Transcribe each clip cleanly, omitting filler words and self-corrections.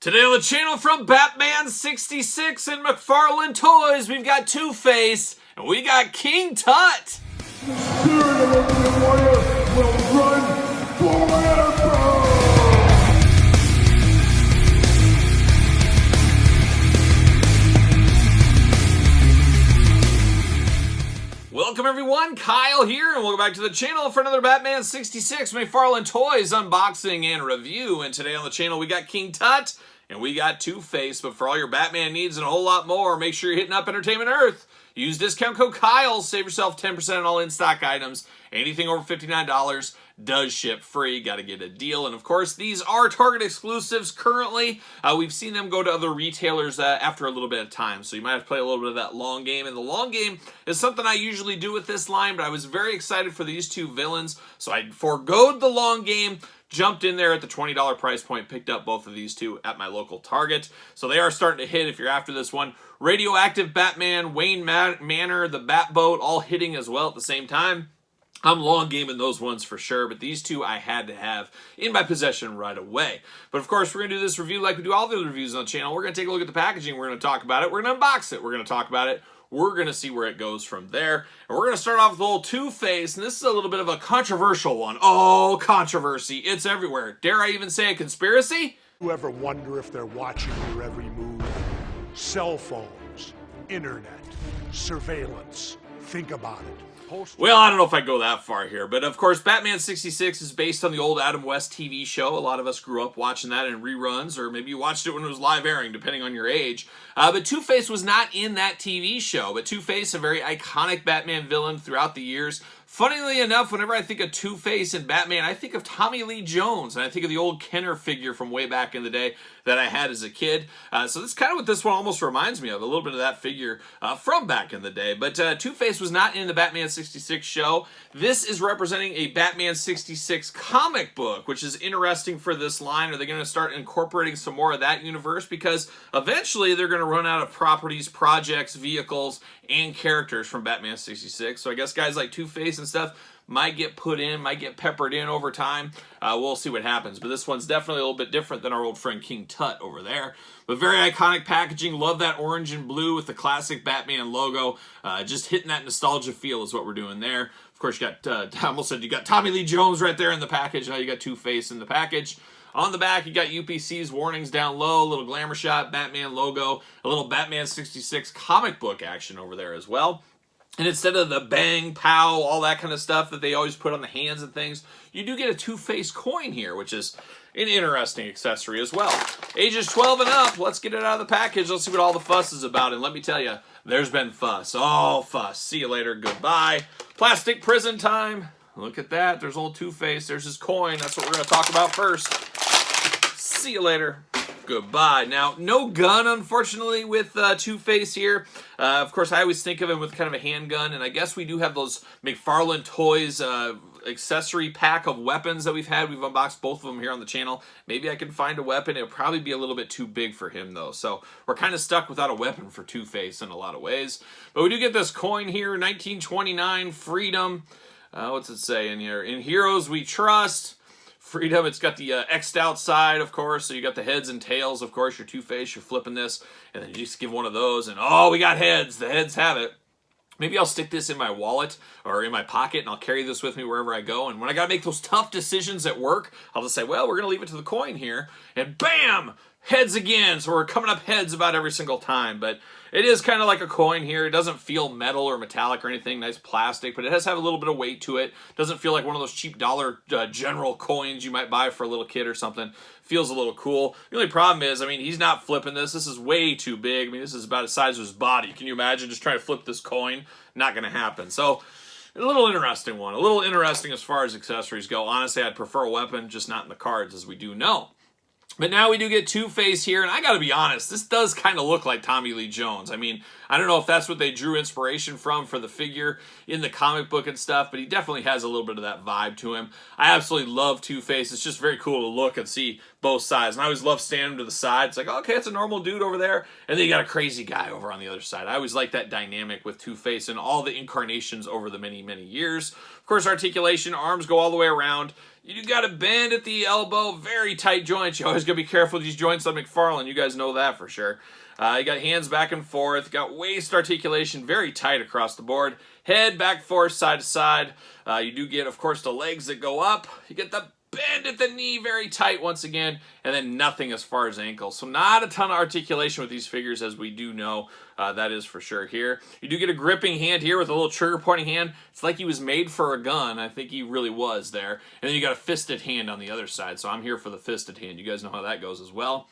Today on the channel from Batman 66 and McFarlane Toys, we've got Two-Face and we got King Tut. The spirit of Ultimate Warrior will run forever! Welcome everyone, Kyle here, and welcome back to the channel for another Batman 66 McFarlane Toys unboxing and review. And today on the channel we got King Tut and we got Two-Face, but for all your Batman needs and a whole lot more, make sure you're hitting up Entertainment Earth. Use discount code Kyle, save yourself 10% on all in-stock items. Anything over $59 does ship free. Got to get a deal. And of course, these are Target exclusives currently. We've seen them go to other retailers after a little bit of time, so you might have to play a little bit of that long game. And the long game is something I usually do with this line, but I was very excited for these two villains, so I forgoed the long game, jumped in there at the $20 price point, picked up both of these two at my local Target. So they are starting to hit if you're after this one. Radioactive Batman, Wayne Manor, the Batboat, all hitting as well at the same time. I'm long gaming those ones for sure, but these two I had to have in my possession right away. But of course, we're going to do this review like we do all the other reviews on the channel. We're going to take a look at the packaging. We're going to talk about it. We're going to unbox it. We're going to talk about it. We're going to see where it goes from there. And we're going to start off with a little Two-Face, and this is a little bit of a controversial one. Oh, controversy. It's everywhere. Dare I even say a conspiracy? You ever wonder if they're watching your every move? Cell phones, internet, surveillance. Think about it. Well, I don't know if I go that far here, but of course, Batman 66 is based on the old Adam West TV show. A lot of us grew up watching that in reruns, or maybe you watched it when it was live airing, depending on your age. But Two-Face was not in that TV show, but Two-Face, a very iconic Batman villain throughout the years. Funnily enough, whenever I think of Two-Face and Batman, I think of Tommy Lee Jones, and I think of the old Kenner figure from way back in the day that I had as a kid. So that's kind of what this one almost reminds me of, a little bit of that figure from back in the day. But Two-Face was not in the Batman 66 show. This is representing a Batman 66 comic book, which is interesting for this line. Are they going to start incorporating some more of that universe? Because eventually they're going to run out of properties, projects, vehicles, and characters from Batman 66. So I guess guys like Two-Face and stuff might get put in, might get peppered in over time. We'll see what happens. But this one's definitely a little bit different than our old friend King Tut over there. But very iconic packaging. Love that orange and blue with the classic Batman logo. Just hitting that nostalgia feel is what we're doing there. Of course, you got, I almost said you got Tommy Lee Jones right there in the package. Now you got Two-Face in the package. On the back, you got UPC's warnings down low, a little glamour shot, Batman logo, a little Batman 66 comic book action over there as well. And instead of the bang, pow, all that kind of stuff that they always put on the hands and things, you do get a Two-Face coin here, which is an interesting accessory as well. Ages 12 and up, let's get it out of the package. Let's see what all the fuss is about. And let me tell you, there's been fuss. Oh, fuss. See you later. Goodbye. Plastic prison time. Look at that. There's old Two-Face. There's his coin. That's what we're going to talk about first. See you later. Goodbye. Now, no gun, unfortunately, with Two-Face here. Of course, I always think of him with kind of a handgun, and I guess we do have those McFarlane Toys accessory pack of weapons that we've had. We've unboxed both of them here on the channel. Maybe I can find a weapon. It'll probably be a little bit too big for him, though. So we're kind of stuck without a weapon for Two-Face in a lot of ways. But we do get this coin here, 1929, Freedom. What's it say in here? In Heroes We Trust. Freedom, it's got the X'd out side, of course, so you got the heads and tails, of course, your Two-Face, you're flipping this, and then you just give one of those, and oh, we got heads, the heads have it. Maybe I'll stick this in my wallet or in my pocket, and I'll carry this with me wherever I go, and when I gotta make those tough decisions at work, I'll just say, well, we're gonna leave it to the coin here, and bam! Heads again, so we're coming up heads about every single time, but it is kind of like a coin here. It doesn't feel metal or metallic or anything, nice plastic, but it does have a little bit of weight to it. Doesn't feel like one of those cheap dollar general coins you might buy for a little kid or something. Feels a little cool. The only problem is, I mean, he's not flipping this. This is way too big. I mean, this is about the size of his body. Can you imagine just trying to flip this coin? Not going to happen. So, a little interesting one. A little interesting as far as accessories go. Honestly, I'd prefer a weapon, just not in the cards, as we do know. But now we do get Two-Face here, and I gotta be honest, this does kind of look like Tommy Lee Jones. I mean, I don't know if that's what they drew inspiration from for the figure in the comic book and stuff, but he definitely has a little bit of that vibe to him. I absolutely love Two-Face. It's just very cool to look and see both sides. And I always love standing to the side. It's like, okay, it's a normal dude over there, and then you got a crazy guy over on the other side. I always like that dynamic with Two-Face and all the incarnations over the many, many years. Of course, articulation, arms go all the way around. You got a bend at the elbow, very tight joints. You always got to be careful with these joints on McFarlane. You guys know that for sure. You got hands back and forth. Got waist articulation very tight across the board. Head back forth, side to side. You do get, of course, the legs that go up. You get the bend at the knee very tight once again, and then nothing as far as ankles. So not a ton of articulation with these figures, as we do know. That is for sure here. You do get a gripping hand here with a little trigger pointing hand. It's like he was made for a gun. I think he really was there. And then you got a fisted hand on the other side. So I'm here for the fisted hand. You guys know how that goes as well.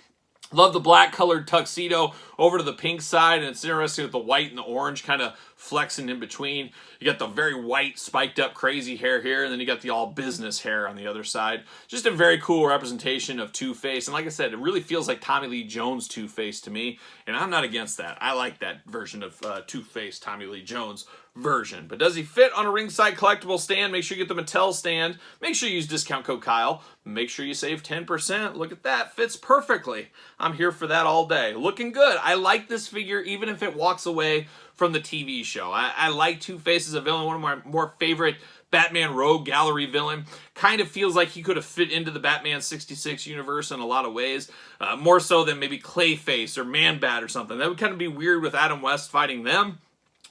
Love the black colored tuxedo over to the pink side, and it's interesting with the white and the orange kind of flexing in between. You got the very white spiked up crazy hair here, and then you got the all business hair on the other side. Just a very cool representation of Two-Face, and like I said, it really feels like Tommy Lee Jones Two-Face to me, and I'm not against that. I like that version of Two-Face, Tommy Lee Jones version. But does he fit on a ringside collectible stand? Make sure you get the Mattel stand. Make sure you use discount code Kyle. Make sure you save 10%. Look at that. Fits perfectly. I'm here for that all day. Looking good. I like this figure even if it walks away from the TV show. I like Two-Face as a villain. One of my more favorite Batman Rogue Gallery villain. Kind of feels like he could have fit into the Batman 66 universe in a lot of ways. More so than maybe Clayface or Man-Bat or something. That would kind of be weird with Adam West fighting them.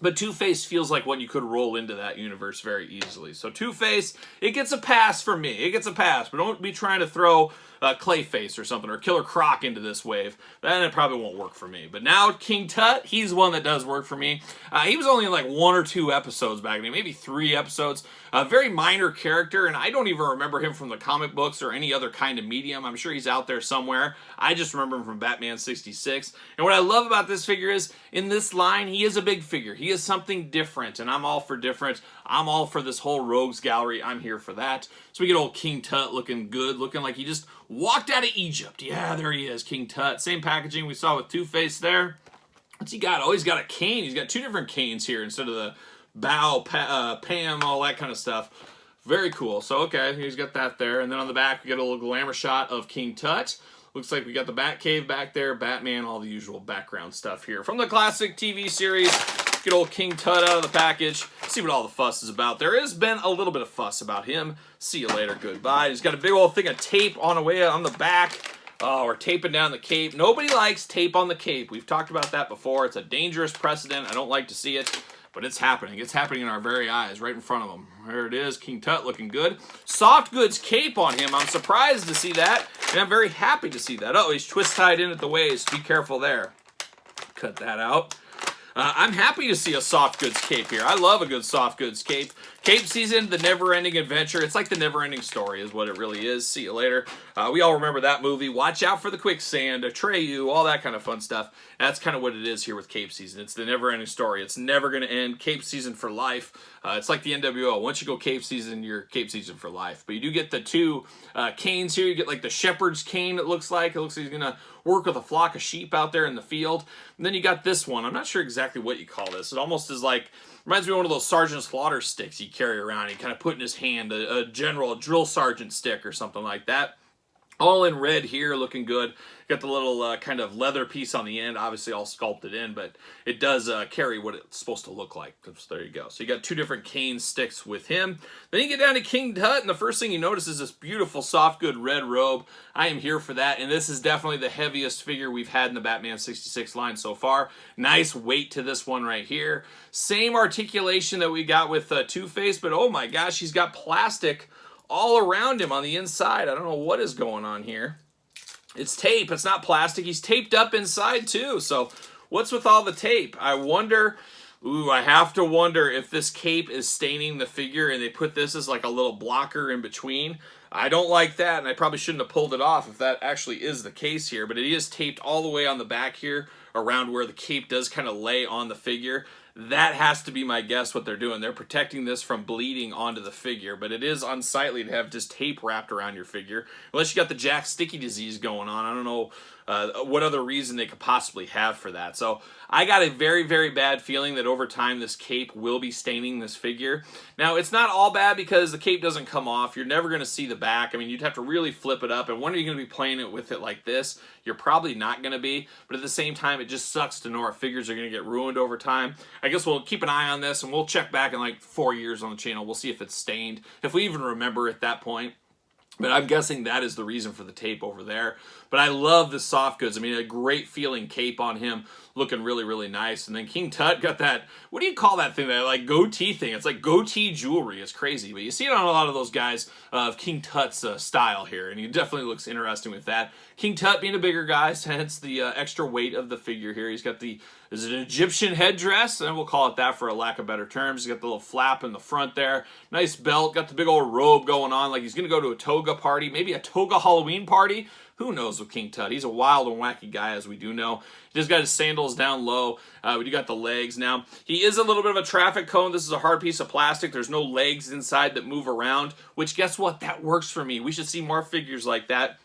But Two-Face feels like one you could roll into that universe very easily. So Two-Face, it gets a pass for me. It gets a pass. But don't be trying to throw Clayface or something, or Killer Croc into this wave. Then it probably won't work for me. But now King Tut, he's one that does work for me. He was only in like 1 or 2 episodes back then, maybe 3 episodes. A very minor character, and I don't even remember him from the comic books or any other kind of medium. I'm sure he's out there somewhere. I just remember him from Batman 66. And what I love about this figure is, in this line, he is a big figure. He is something different, and I'm all for different. I'm all for this whole Rogues Gallery. I'm here for that. So we get old King Tut looking good, looking like he just walked out of Egypt. Yeah, there he is, King Tut. Same packaging we saw with Two-Face there. What's he got? Oh, he's got a cane. He's got 2 different canes here instead of the bow, Pam, all that kind of stuff. Very cool. So, okay, he's got that there. And then on the back, we get a little glamour shot of King Tut. Looks like we got the Batcave back there, Batman, all the usual background stuff here. From the classic TV series, get old King Tut out of the package. See what all the fuss is about. There has been a little bit of fuss about him. See you later, goodbye. He's got a big old thing of tape on the way on the back. Oh, we're taping down the cape. Nobody likes tape on the cape. We've talked about that before. It's a dangerous precedent. I don't like to see it, but it's happening. It's happening in our very eyes, right in front of them. There it is, King Tut looking good. Soft goods cape on him. I'm surprised to see that, and I'm very happy to see that. Oh, he's twist-tied in at the waist. Be careful there. Cut that out. I'm happy to see a soft goods cape here. I love a good soft goods cape. Cape season, the never-ending adventure. It's like the never-ending story is what it really is. See you later. We all remember that movie. Watch out for the quicksand, Atreyu, all that kind of fun stuff. That's kind of what it is here with Cape season. It's the never-ending story. It's never going to end. Cape season for life. It's like the NWO. Once you go Cape season, you're Cape season for life. But you do get the 2 canes here. You get like the shepherd's cane, it looks like. It looks like he's going to work with a flock of sheep out there in the field. And then you got this one. I'm not sure exactly what you call this. It almost is like, reminds me of one of those Sergeant Slaughter sticks you carry around. You kind of put in his hand, a drill sergeant stick or something like that. All in red here, looking good. Got the little kind of leather piece on the end, obviously all sculpted in, but it does carry what it's supposed to look like. So there you go. So you got 2 different cane sticks with him. Then you get down to King Tut, and the first thing you notice is this beautiful soft good red robe. I am here for that, and this is definitely the heaviest figure we've had in the Batman 66 line so far. Nice weight to this one right here. Same articulation that we got with Two-Face, but oh my gosh, he's got plastic all around him on the inside. I don't know what is going on here. It's tape. It's not plastic. He's taped up inside too. So what's with all the tape? I wonder, I have to wonder if this cape is staining the figure and they put this as like a little blocker in between. I don't like that, and I probably shouldn't have pulled it off if that actually is the case here, but it is taped all the way on the back here around where the cape does kind of lay on the figure. That has to be my guess what they're doing. They're protecting this from bleeding onto the figure, but it is unsightly to have just tape wrapped around your figure. Unless you got the Jack Sticky disease going on. I don't know what other reason they could possibly have for that. So I got a very, very bad feeling that over time this cape will be staining this figure. Now, it's not all bad because the cape doesn't come off. You're never going to see the back. I mean, you'd have to really flip it up. And when are you going to be playing it with it like this? You're probably not going to be. But at the same time, it just sucks to know our figures are going to get ruined over time. I guess we'll keep an eye on this, and we'll check back in like 4 years on the channel. We'll see if it's stained, if we even remember at that point. But I'm guessing that is the reason for the tape over there. But I love the soft goods. I mean, a great feeling cape on him, looking really, really nice. And then King Tut got that, what do you call that thing? That like goatee thing. It's like goatee jewelry. It's crazy. But you see it on a lot of those guys of King Tut's style here. And he definitely looks interesting with that. King Tut being a bigger guy, hence the extra weight of the figure here. He's got the, is it an Egyptian headdress? And we'll call it that for a lack of better terms. He's got the little flap in the front there. Nice belt. Got the big old robe going on. Like he's going to go to a toga party. Maybe a toga Halloween party. Who knows with King Tut? He's a wild and wacky guy, as we do know. He just got his sandals down low. We do got the legs. Now, he is a little bit of a traffic cone. This is a hard piece of plastic. There's no legs inside that move around, which guess what? That works for me. We should see more figures like that.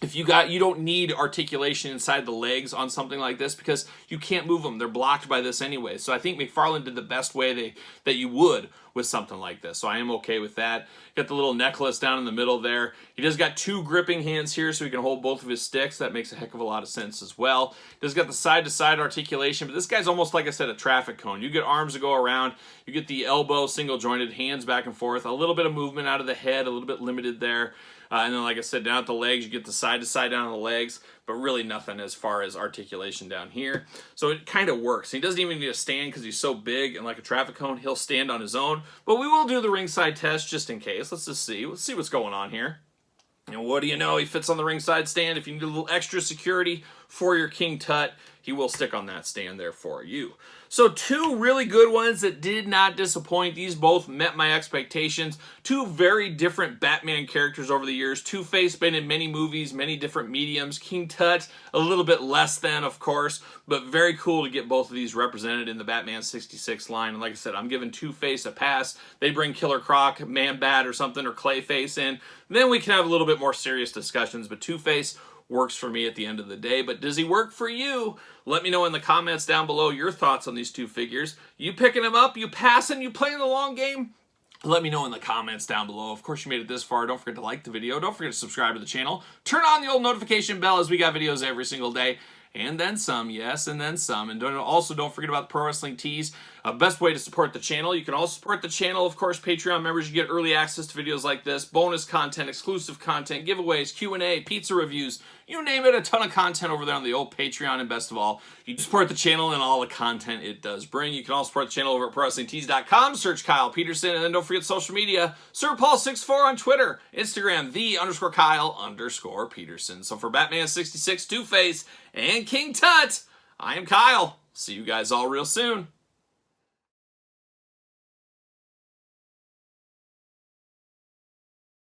If you don't need articulation inside the legs on something like this because you can't move them. They're blocked by this anyway. So I think McFarlane did the best way that you would with something like this. So I am okay with that. Got the little necklace down in the middle there. He just got two gripping hands here so he can hold both of his sticks. That makes a heck of a lot of sense as well. He's got the side-to-side articulation, but this guy's almost, like I said, a traffic cone. You get arms to go around. You get the elbow single-jointed, hands back and forth. A little bit of movement out of the head, a little bit limited there. And then, like I said, down at the legs, you get the side-to-side down on the legs, but really nothing as far as articulation down here. So it kind of works. He doesn't even need to stand because he's so big and like a traffic cone, he'll stand on his own. But we will do the ringside test just in case. Let's just see. Let's see what's going on here. And what do you know? He fits on the ringside stand. If you need a little extra security for your King Tut, he will stick on that stand there for you. So two really good ones that did not disappoint. These both met my expectations. Two very different Batman characters over the years. Two-Face been in many movies, many different mediums. King Tut, a little bit less than, of course, but very cool to get both of these represented in the Batman 66 line. And like I said, I'm giving Two-Face a pass. They bring Killer Croc, Man-Bat or something, or Clayface in. Then we can have a little bit more serious discussions, but Two-Face works for me at the end of the day. But does he work for you? Let me know in the comments down below your thoughts on these two figures. You picking them up? You passing? You playing the long game? Let me know in the comments down below. Of course, you made it this far. Don't forget to like the video. Don't forget to subscribe to the channel. Turn on the old notification bell as we got videos every single day. And then some, yes, and then some. And don't forget about the Pro Wrestling Tees. Best way to support the channel. You can also support the channel. Of course, Patreon members, you get early access to videos like this, bonus content, exclusive content, giveaways, Q&A, pizza reviews, you name it, a ton of content over there on the old Patreon. And best of all, you support the channel and all the content it does bring. You can also support the channel over at ProWrestlingTees.com. Search Kyle Peterson. And then don't forget social media. SirPaul64 on Twitter, Instagram, _Kyle_Peterson. So for Batman 66, Two-Face, and King Tut, I am Kyle. See you guys all real soon.